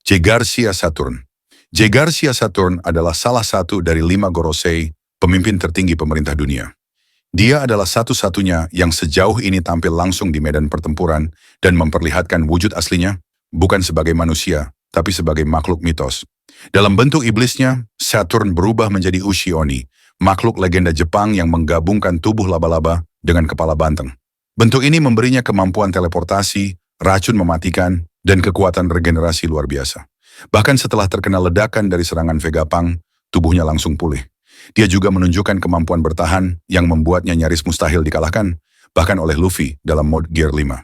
J. Garcia Saturn. J. Garcia Saturn adalah salah satu dari 5 Gorosei, pemimpin tertinggi pemerintah dunia. Dia adalah satu-satunya yang sejauh ini tampil langsung di medan pertempuran dan memperlihatkan wujud aslinya, bukan sebagai manusia, tapi sebagai makhluk mitos. Dalam bentuk iblisnya, Saturn berubah menjadi Ushi Oni, makhluk legenda Jepang yang menggabungkan tubuh laba-laba dengan kepala banteng. Bentuk ini memberinya kemampuan teleportasi, racun mematikan, dan kekuatan regenerasi luar biasa. Bahkan setelah terkena ledakan dari serangan Vegapunk, tubuhnya langsung pulih. Dia juga menunjukkan kemampuan bertahan yang membuatnya nyaris mustahil dikalahkan, bahkan oleh Luffy dalam mode Gear 5.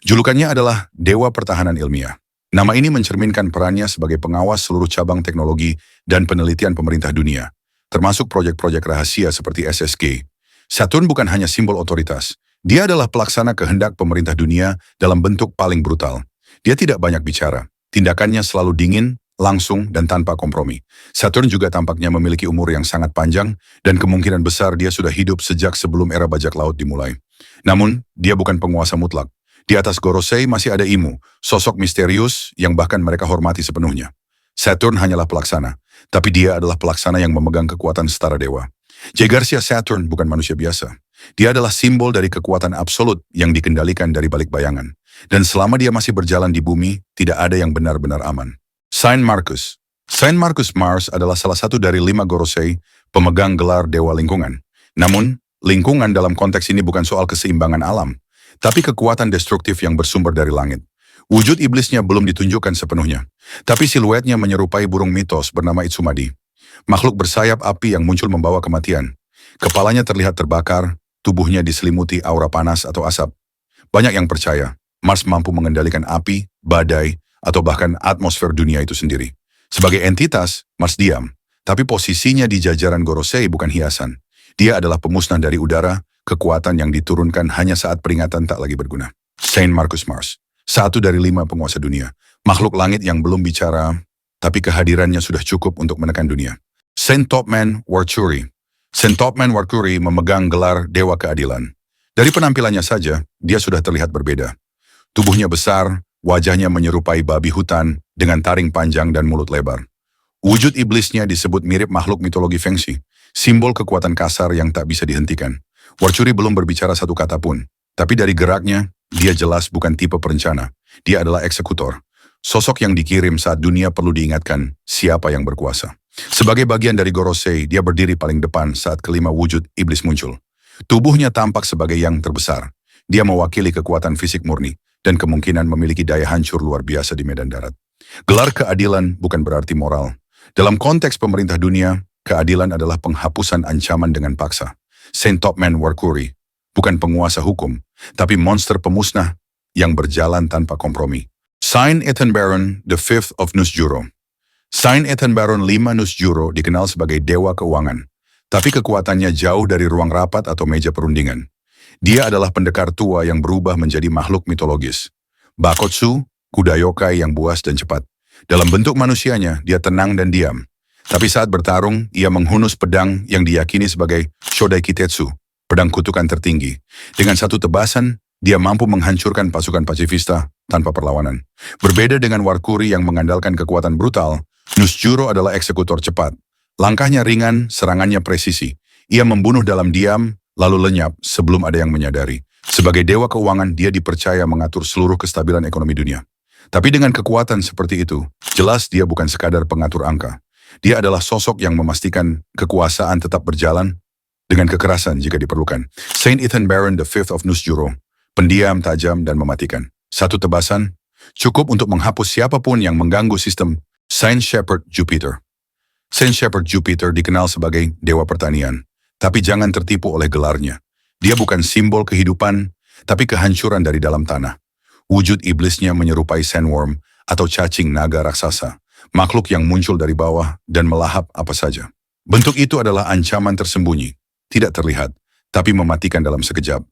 Julukannya adalah Dewa Pertahanan Ilmiah. Nama ini mencerminkan perannya sebagai pengawas seluruh cabang teknologi dan penelitian pemerintah dunia, termasuk proyek-proyek rahasia seperti SSG. Saturn bukan hanya simbol otoritas, dia adalah pelaksana kehendak pemerintah dunia dalam bentuk paling brutal. Dia tidak banyak bicara, tindakannya selalu dingin, langsung, dan tanpa kompromi. Saturn juga tampaknya memiliki umur yang sangat panjang, dan kemungkinan besar dia sudah hidup sejak sebelum era bajak laut dimulai. Namun, dia bukan penguasa mutlak. Di atas Gorosei masih ada Imu, sosok misterius yang bahkan mereka hormati sepenuhnya. Saturn hanyalah pelaksana, tapi dia adalah pelaksana yang memegang kekuatan setara dewa. J. Garcia Saturn bukan manusia biasa. Dia adalah simbol dari kekuatan absolut yang dikendalikan dari balik bayangan. Dan selama dia masih berjalan di bumi, tidak ada yang benar-benar aman. Saint Marcus. Saint Marcus Mars adalah salah satu dari 5 Gorosei, pemegang gelar Dewa Lingkungan. Namun, lingkungan dalam konteks ini bukan soal keseimbangan alam, tapi kekuatan destruktif yang bersumber dari langit. Wujud iblisnya belum ditunjukkan sepenuhnya, tapi siluetnya menyerupai burung mitos bernama Itsumadi. Makhluk bersayap api yang muncul membawa kematian. Kepalanya terlihat terbakar, tubuhnya diselimuti aura panas atau asap. Banyak yang percaya, Mars mampu mengendalikan api, badai, atau bahkan atmosfer dunia itu sendiri. Sebagai entitas, Mars diam, tapi posisinya di jajaran Gorosei bukan hiasan. Dia adalah pemusnah dari udara, kekuatan yang diturunkan hanya saat peringatan tak lagi berguna. Saint Marcus Mars, satu dari 5 penguasa dunia. Makhluk langit yang belum bicara, tapi kehadirannya sudah cukup untuk menekan dunia. Saint Topman Warkuri. Saint Topman Warkuri memegang gelar Dewa Keadilan. Dari penampilannya saja, dia sudah terlihat berbeda. Tubuhnya besar, wajahnya menyerupai babi hutan dengan taring panjang dan mulut lebar. Wujud iblisnya disebut mirip makhluk mitologi Fengxi, simbol kekuatan kasar yang tak bisa dihentikan. Warkuri belum berbicara satu kata pun, tapi dari geraknya, dia jelas bukan tipe perencana. Dia adalah eksekutor. Sosok yang dikirim saat dunia perlu diingatkan siapa yang berkuasa. Sebagai bagian dari Gorosei, dia berdiri paling depan saat kelima wujud iblis muncul. Tubuhnya tampak sebagai yang terbesar. Dia mewakili kekuatan fisik murni, dan kemungkinan memiliki daya hancur luar biasa di medan darat. Gelar keadilan bukan berarti moral. Dalam konteks pemerintah dunia, keadilan adalah penghapusan ancaman dengan paksa. Saint Topman Warkuri bukan penguasa hukum, tapi monster pemusnah yang berjalan tanpa kompromi. Saint Ethan Baron, the Fifth of Nusjuro. Saint Ethan Baron 5 Nusjuro dikenal sebagai dewa keuangan, tapi kekuatannya jauh dari ruang rapat atau meja perundingan. Dia adalah pendekar tua yang berubah menjadi makhluk mitologis. Bakotsu, kuda yokai yang buas dan cepat. Dalam bentuk manusianya, dia tenang dan diam. Tapi saat bertarung, ia menghunus pedang yang diyakini sebagai Shodai Kitetsu, pedang kutukan tertinggi. Dengan satu tebasan, dia mampu menghancurkan pasukan pasifista tanpa perlawanan. Berbeda dengan Warkuri yang mengandalkan kekuatan brutal, Nusjuro adalah eksekutor cepat. Langkahnya ringan, serangannya presisi. Ia membunuh dalam diam, lalu lenyap sebelum ada yang menyadari. Sebagai dewa keuangan, dia dipercaya mengatur seluruh kestabilan ekonomi dunia. Tapi dengan kekuatan seperti itu, jelas dia bukan sekadar pengatur angka. Dia adalah sosok yang memastikan kekuasaan tetap berjalan dengan kekerasan jika diperlukan. Saint Ethan Baron the Fifth of Nusjuro, pendiam, tajam, dan mematikan. Satu tebasan cukup untuk menghapus siapapun yang mengganggu sistem. Saint Shepherd Jupiter. Saint Shepherd Jupiter dikenal sebagai dewa pertanian. Tapi jangan tertipu oleh gelarnya. Dia bukan simbol kehidupan, tapi kehancuran dari dalam tanah. Wujud iblisnya menyerupai sandworm atau cacing naga raksasa, makhluk yang muncul dari bawah dan melahap apa saja. Bentuk itu adalah ancaman tersembunyi, tidak terlihat, tapi mematikan dalam sekejap.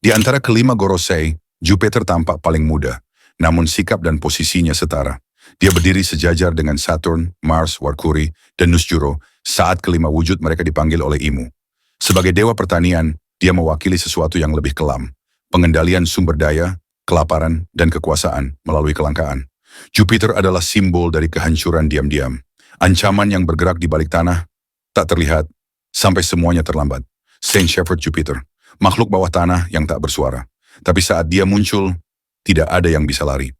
Di antara kelima Gorosei, Jupiter tampak paling muda, namun sikap dan posisinya setara. Dia berdiri sejajar dengan Saturn, Mars, Warkuri, dan Nusjuro saat kelima wujud mereka dipanggil oleh Imu. Sebagai dewa pertanian, dia mewakili sesuatu yang lebih kelam, pengendalian sumber daya, kelaparan, dan kekuasaan melalui kelangkaan. Jupiter adalah simbol dari kehancuran diam-diam. Ancaman yang bergerak di balik tanah, tak terlihat, sampai semuanya terlambat. Saint Shepherd Jupiter, makhluk bawah tanah yang tak bersuara. Tapi saat dia muncul, tidak ada yang bisa lari.